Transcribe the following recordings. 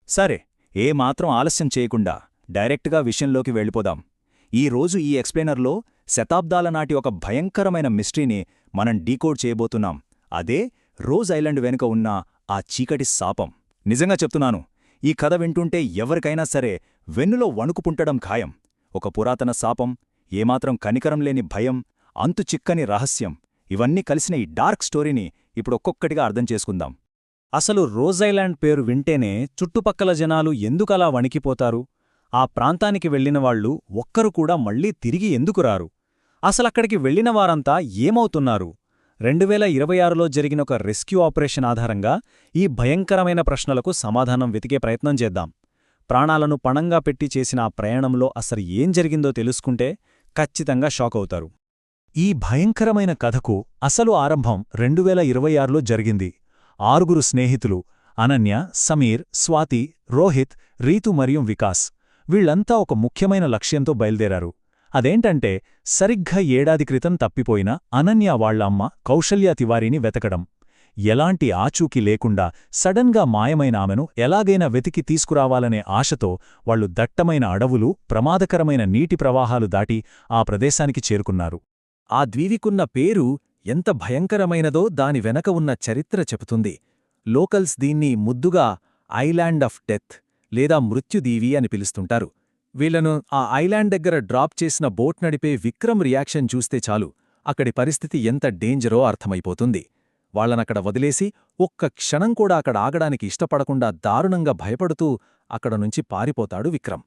సరే, ఏమాత్రం ఆలస్యం చేయకుండా డైరెక్ట్గా విషయంలోకి వెళ్ళిపోదాం. ఈరోజు ఈ ఎక్స్ప్లెయినర్లో శతాబ్దాల నాటి ఒక భయంకరమైన మిస్టరీని మనం డీకోడ్ చేయబోతున్నాం. అదే రోజ్ ఐలాండ్ వెనుక ఉన్న ఆ చీకటి శాపం. నిజంగా చెప్తున్నాను, ఈ కథ వింటుంటే ఎవరికైనా సరే వెన్నులో వణుకుపుంటడం ఖాయం. ఒక పురాతన శాపం, ఏమాత్రం కనికరం లేని భయం, అంతుచిక్కని రహస్యం, ఇవన్నీ కలిసిన ఈ డార్క్ స్టోరీని ఇప్పుడు ఒక్కొక్కటిగా అర్థం చేసుకుందాం. అసలు రోజ్ ఐలాండ్ పేరు వింటేనే చుట్టుపక్కల జనాలు ఎందుకలా వణికిపోతారు? ఆ ప్రాంతానికి వెళ్లినవాళ్లు ఒక్కరు కూడా మళ్లీ తిరిగి ఎందుకు రారు? అసలక్కడికి వెళ్లిన వారంతా ఏమవుతున్నారు? 2026లో జరిగిన ఒక రెస్క్యూ ఆపరేషన్ ఆధారంగా ఈ భయంకరమైన ప్రశ్నలకు సమాధానం వెతికే ప్రయత్నం చేద్దాం. ప్రాణాలను పణంగా పెట్టి చేసిన ఆ ప్రయాణంలో అసలు ఏం జరిగిందో తెలుసుకుంటే ఖచ్చితంగా షాక్ అవుతారు. ఈ భయంకరమైన కథకు అసలు ఆరంభం 2026లో జరిగింది. 6 స్నేహితులు అనన్య, సమీర్, స్వాతి, రోహిత్, రీతు మరియు వికాస్ వీళ్లంతా ఒక ముఖ్యమైన లక్ష్యంతో బయల్దేరారు. అదేంటంటే సరిగ్గా ఏడాది క్రితం తప్పిపోయిన అనన్య వాళ్ల అమ్మ కౌశల్య తివారీని వెతకడం. ఎలాంటి ఆచూకీ లేకుండా సడన్గా మాయమైన ఆమెను ఎలాగైనా వెతికి తీసుకురావాలనే ఆశతో వాళ్లు దట్టమైన అడవులు, ప్రమాదకరమైన నీటి ప్రవాహాలు దాటి ఆ ప్రదేశానికి చేరుకున్నారు. ఆ ద్వీవికున్న పేరు ఎంత భయంకరమైనదో దాని వెనక ఉన్న చరిత్ర చెబుతుంది. లోకల్స్ దీన్ని ముద్దుగా ఐలాండ్ ఆఫ్ డెత్ లేదా మృత్యుదీవి అని పిలుస్తుంటారు. వీళ్లను ఆ ఐలాండ్ దగ్గర డ్రాప్ చేసిన బోట్ నడిపే విక్రమ్ రియాక్షన్ చూస్తే చాలు అక్కడి పరిస్థితి ఎంత డేంజరో అర్థమైపోతుంది. వాళ్లనక్కడ వదిలేసి ఒక్క క్షణం కూడా అక్కడ ఆగడానికి ఇష్టపడకుండా దారుణంగా భయపడుతూ అక్కడ నుంచి పారిపోతాడు విక్రమ్.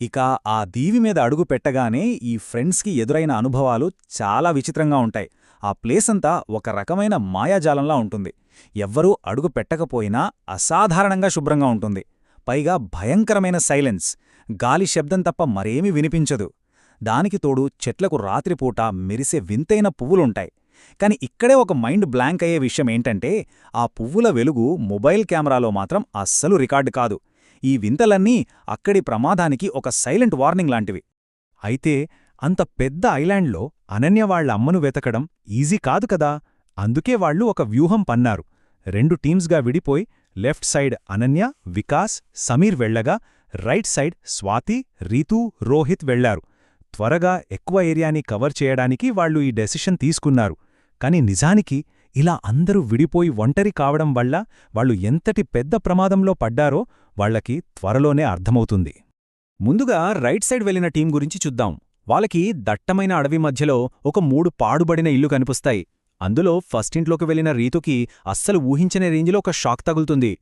ఇక ఆ దీవి మీద అడుగు పెట్టగానే ఈ ఫ్రెండ్స్కి ఎదురైన అనుభవాలు చాలా విచిత్రంగా ఉంటాయి. ఆ ప్లేసంతా ఒక రకమైన మాయాజాలంలా ఉంటుంది. ఎవ్వరూ అడుగు పెట్టకపోయినా అసాధారణంగా శుభ్రంగా ఉంటుంది. పైగా భయంకరమైన సైలెన్స్, గాలి శబ్దం తప్ప మరేమీ వినిపించదు. దానికి తోడు చెట్లకు రాత్రిపూట మెరిసే వింతైన పువ్వులుంటాయి. కాని ఇక్కడే ఒక మైండ్ బ్లాంక్ అయ్యే విషయమేంటంటే ఆ పువ్వుల వెలుగు మొబైల్ కెమెరాలో మాత్రం అస్సలు రికార్డు కాదు. ఈ వింతలన్నీ అక్కడి ప్రమాదానికి ఒక సైలెంట్ వార్నింగ్ లాంటివి. అయితే అంత పెద్ద ఐలాండ్లో అనన్య వాళ్ల అమ్మను వెతకడం ఈజీ కాదు కదా. అందుకే వాళ్లు ఒక వ్యూహం పన్నారు. 2 టీమ్స్గా విడిపోయి లెఫ్ట్ సైడ్ అనన్య, వికాస్, సమీర్ వెళ్లగా రైట్ సైడ్ స్వాతి, రీతూ, రోహిత్ వెళ్లారు. త్వరగా ఎక్కువ ఏరియాని కవర్ చేయడానికి వాళ్లు ఈ డెసిషన్ తీసుకున్నారు. కాని నిజానికి ఇలా అందరూ విడిపోయి ఒంటరి కావడం వల్ల వాళ్లు ఎంతటి పెద్ద ప్రమాదంలో పడ్డారో వాళ్లకి త్వరలోనే అర్థమవుతుంది. ముందుగా రైట్ సైడ్ వెళ్లిన టీం గురించి చూద్దాం. వాళ్ళకి దట్టమైన అడవి మధ్యలో ఒక 3 పాడుబడిన ఇల్లు కనిపిస్తాయి. అందులో ఫస్టింట్లోకి వెళ్లిన రీతుకి అస్సలు ఊహించని రేంజ్లో ఒక షాక్ తగులుతుంది.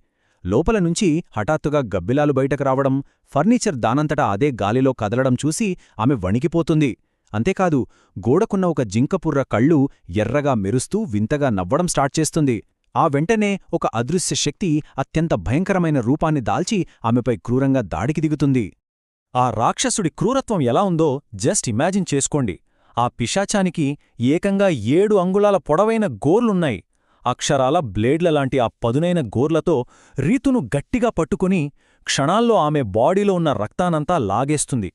లోపల నుంచి హఠాత్తుగా గబ్బిలాలు బయటకు రావడం, ఫర్నిచర్ దానంతటా అదే గాలిలో కదలడం చూసి ఆమె వణికిపోతుంది. అంతేకాదు, గోడకున్న ఒక జింకపుర్ర కళ్ళు ఎర్రగా మెరుస్తూ వింతగా నవ్వడం స్టార్ట్ చేస్తుంది. ఆ వెంటనే ఒక అదృశ్య శక్తి అత్యంత భయంకరమైన రూపాన్ని దాల్చి ఆమెపై క్రూరంగా దాడికి దిగుతుంది. ఆ రాక్షసుడి క్రూరత్వం ఎలా ఉందో జస్ట్ ఇమాజిన్ చేసుకోండి. ఆ పిశాచానికి ఏకంగా 7 అంగుళాల పొడవైన గోర్లున్నాయి. అక్షరాల బ్లేడ్లలాంటి ఆ పదునైన గోర్లతో రీతును గట్టిగా పట్టుకుని క్షణాల్లో ఆమె బాడీలో ఉన్న రక్తానంతా లాగేస్తుంది.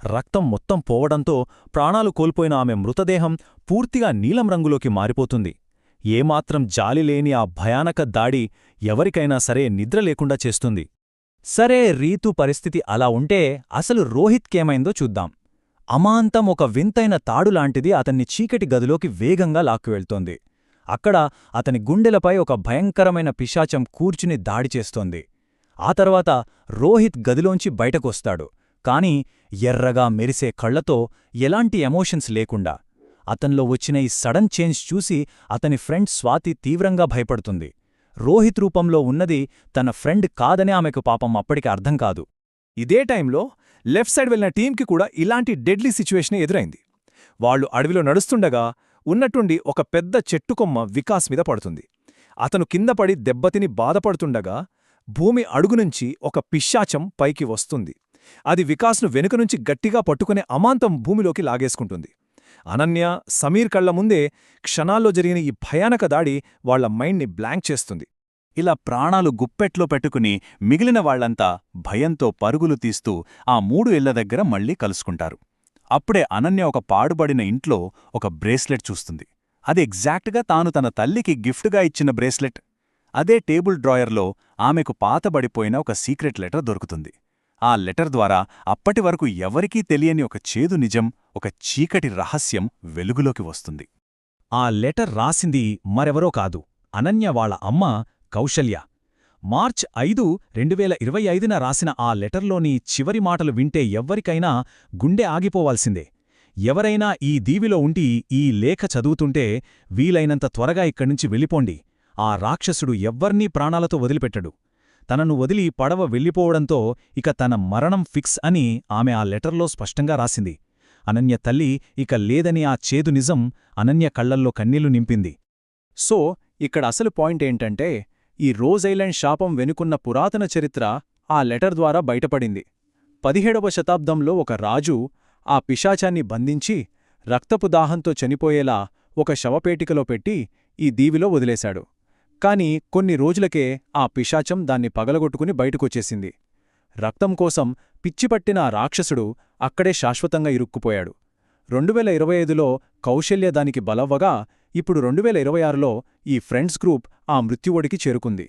రక్తం మొత్తం పోవడంతో ప్రాణాలు కోల్పోయిన ఆమె మృతదేహం పూర్తిగా నీలం రంగులోకి మారిపోతుంది. ఏమాత్రం జాలిలేని ఆ భయానక దాడి ఎవరికైనా సరే నిద్రలేకుండా చేస్తుంది. సరే, రీతు పరిస్థితి అలా ఉంటే అసలు రోహిత్కేమైందో చూద్దాం. అమాంతం ఒక వింతైన తాడులాంటిది అతన్ని చీకటి గదిలోకి వేగంగా లాక్కువెళ్తోంది. అక్కడ అతని గుండెలపై ఒక భయంకరమైన పిశాచం కూర్చుని దాడి చేస్తోంది. ఆ తర్వాత రోహిత్ గదిలోంచి బయటకొస్తాడు. కాని ఎర్రగా మెరిసే కళ్లతో ఎలాంటి ఎమోషన్స్ లేకుండా. అతన్లో వచ్చిన ఈ సడన్ చేంజ్ చూసి అతని ఫ్రెండ్ స్వాతి తీవ్రంగా భయపడుతుంది. రోహిత్ రూపంలో ఉన్నది తన ఫ్రెండ్ కాదని ఆమెకు పాపం అప్పటికి అర్థం కాదు. ఇదే టైంలో లెఫ్ట్ సైడ్ వెళ్లిన టీంకి కూడా ఇలాంటి డెడ్లీ సిచ్యువేషనే ఎదురైంది. వాళ్లు అడవిలో నడుస్తుండగా ఉన్నట్టుండి ఒక పెద్ద చెట్టుకొమ్మ వికాస్ మీద పడుతుంది. అతను కిందపడి దెబ్బతిని బాధపడుతుండగా భూమి అడుగునుంచి ఒక పిశాచం పైకి వస్తుంది. అది వికాస్ను వెనుకనుంచి గట్టిగా పట్టుకునే అమాంతం భూమిలోకి లాగేసుకుంటుంది. అనన్య, సమీర్ కళ్ల ముందే క్షణాల్లో జరిగిన ఈ భయానక దాడి వాళ్ల మైండ్ని బ్లాంక్ చేస్తుంది. ఇలా ప్రాణాలు గుప్పెట్లో పెట్టుకుని మిగిలిన వాళ్లంతా భయంతో పరుగులు తీస్తూ ఆ 3 ఇళ్ల దగ్గర మళ్లీ కలుసుకుంటారు. అప్పుడే అనన్య ఒక పాడుబడిన ఇంట్లో ఒక బ్రేస్లెట్ చూస్తుంది. అది ఎగ్జాక్ట్గా తాను తన తల్లికి గిఫ్ట్గా ఇచ్చిన బ్రేస్లెట్. అదే టేబుల్ డ్రాయర్లో ఆమెకు పాతబడిపోయిన ఒక సీక్రెట్ లెటర్ దొరుకుతుంది. ఆ లెటర్ ద్వారా అప్పటివరకు ఎవరికీ తెలియని ఒక చేదు నిజం, ఒక చీకటి రహస్యం వెలుగులోకి వస్తుంది. ఆ లెటర్ రాసింది మరెవరో కాదు, అనన్య వాళ్ళ అమ్మ కౌశల్య. మార్చ్ 5, 2025న రాసిన ఆ లెటర్లోని చివరి మాటలు వింటే ఎవ్వరికైనా గుండె ఆగిపోవాల్సిందే. ఎవరైనా ఈ దీవిలో ఉండి ఈ లేఖ చదువుతుంటే వీలైనంత త్వరగా ఇక్కడ్నుంచి వెళ్ళిపోండి. ఆ రాక్షసుడు ఎవ్వర్నీ ప్రాణాలతో వదిలిపెట్టడు. తనను వదిలి పడవ వెళ్ళిపోవడంతో ఇక తన మరణం ఫిక్స్ అని ఆమె ఆ లెటర్లో స్పష్టంగా రాసింది. అనన్య తల్లి ఇక లేదని ఆ చేదు నిజం అనన్య కళ్లల్లో కన్నీళ్లు నింపింది. సో ఇక్కడ అసలు పాయింట్ ఏంటంటే, ఈ రోజ్ ఐలాండ్ శాపం వెనుకున్న పురాతన చరిత్ర ఆ లెటర్ ద్వారా బయటపడింది. 17వ శతాబ్దంలో ఒక రాజు ఆ పిశాచాన్ని బంధించి రక్తపు దాహంతో చనిపోయేలా ఒక శవపేటికలో పెట్టి ఈ దీవిలో వదిలేశాడు. కాని కొన్ని రోజులకే ఆ పిశాచం దాన్ని పగలగొట్టుకుని బయటకొచ్చేసింది. రక్తం కోసం పిచ్చిపట్టిన ఆ రాక్షసుడు అక్కడే శాశ్వతంగా ఇరుక్కుపోయాడు. 2025లో కౌశల్య దానికి బలవ్వగా ఇప్పుడు 2026లో ఈ ఫ్రెండ్స్ గ్రూప్ ఆ మృత్యువొడికి చేరుకుంది.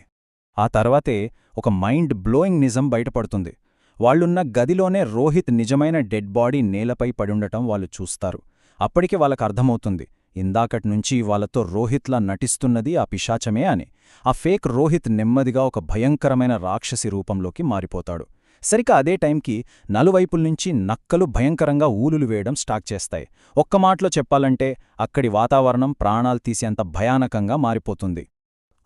ఆ తర్వాతే ఒక మైండ్ బ్లోయింగ్ నిజం బయటపడుతుంది. వాళ్లున్న గదిలోనే రోహిత్ నిజమైన డెడ్ బాడీ నేలపై పడుండటం వాళ్ళు చూస్తారు. అప్పటికే వాళ్ళకర్థమవుతుంది, ఇందాకట్నుంచి వాళ్లతో రోహిత్లా నటిస్తున్నది ఆ పిశాచమే అని. ఆ ఫేక్ రోహిత్ నెమ్మదిగా ఒక భయంకరమైన రాక్షసి రూపంలోకి మారిపోతాడు. సరిగ్గా అదే టైంకి నలువైపుల్నుంచి నక్కలు భయంకరంగా ఊలులు వేయడం స్టార్ట్ చేస్తాయి. ఒక్క మాటలో చెప్పాలంటే అక్కడి వాతావరణం ప్రాణాలు తీసేంత భయానకంగా మారిపోతుంది.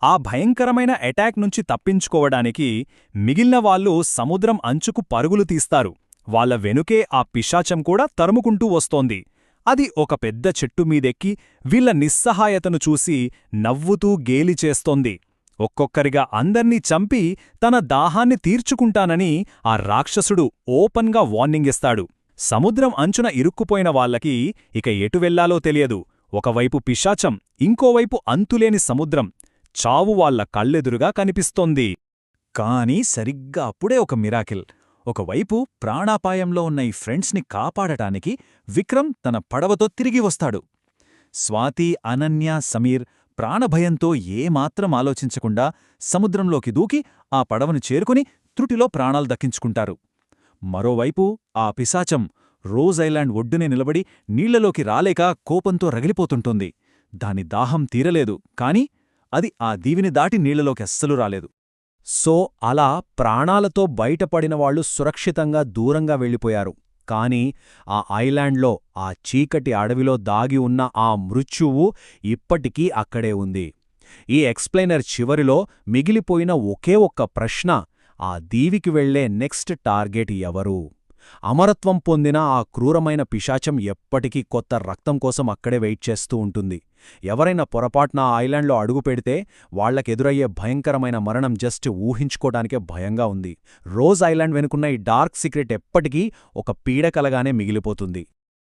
ఆ భయంకరమైన అటాక్ నుంచి తప్పించుకోవడానికి మిగిలిన వాళ్ళు సముద్రం అంచుకు పరుగులు తీస్తారు. వాళ్ళ వెనుకే ఆ పిశాచం కూడా తరుముకుంటూ వస్తోంది. అది ఒక పెద్ద చెట్టు మీదెక్కి వీళ్ల నిస్సహాయతను చూసి నవ్వుతూ గేలి చేస్తోంది. ఒక్కొక్కరిగా అందర్నీ చంపి తన దాహాన్ని తీర్చుకుంటానని ఆ రాక్షసుడు ఓపన్గా వార్నింగ్ ఇస్తాడు. సముద్రం అంచున ఇరుక్కుపోయిన వాళ్లకి ఇక ఎటు వెళ్లాలో తెలియదు. ఒకవైపు పిశాచం, ఇంకోవైపు అంతులేని సముద్రం. చావు వాళ్ల కళ్ళెదురుగా కనిపిస్తోంది. కాని సరిగ్గా అప్పుడే ఒక మిరాకిల్. ఒకవైపు ప్రాణాపాయంలో ఉన్న ఈ ఫ్రెండ్స్ని కాపాడటానికి విక్రమ్ తన పడవతో తిరిగి వస్తాడు. స్వాతి, అనన్య, సమీర్ ప్రాణభయంతో ఏమాత్రం ఆలోచించకుండా సముద్రంలోకి దూకి ఆ పడవను చేరుకుని త్రుటిలో ప్రాణాలు దక్కించుకుంటారు. మరోవైపు ఆ పిశాచం రోజ్ ఐలాండ్ ఒడ్డునే నిలబడి నీళ్లలోకి రాలేక కోపంతో రగిలిపోతుంటోంది. దాని దాహం తీరలేదు, కాని అది ఆ దీవిని దాటి నీళ్లలోకి అస్సలు రాలేదు. సో అలా ప్రాణాలతో బయటపడినవాళ్లు సురక్షితంగా దూరంగా వెళ్ళిపోయారు. కాని ఆ ఐలాండ్లో, ఆ చీకటి అడవిలో దాగి ఉన్న ఆ మృత్యువు ఇప్పటికీ అక్కడే ఉంది. ఈ ఎక్స్ప్లెయినర్ చివరిలో మిగిలిపోయిన ఒకే ఒక్క ప్రశ్న: ఆ దీవికి వెళ్లే నెక్స్ట్ టార్గెట్ ఎవరు? అమరత్వం పొందిన ఆ క్రూరమైన పిశాచం ఎప్పటికీ కొత్త రక్తం కోసం అక్కడే వెయిట్ చేస్తూ ఉంటుంది. ఎవరైనా పొరపాటున ఆ ఐలాండ్లో అడుగుపెడితే వాళ్లకెదురయ్యే భయంకరమైన మరణం జస్ట్ ఊహించుకోటానికే భయంగా ఉంది. రోజ్ ఐలాండ్ వెనుకున్న ఈ డార్క్ సీక్రెట్ ఎప్పటికీ ఒక పీడకలగానే మిగిలిపోతుంది.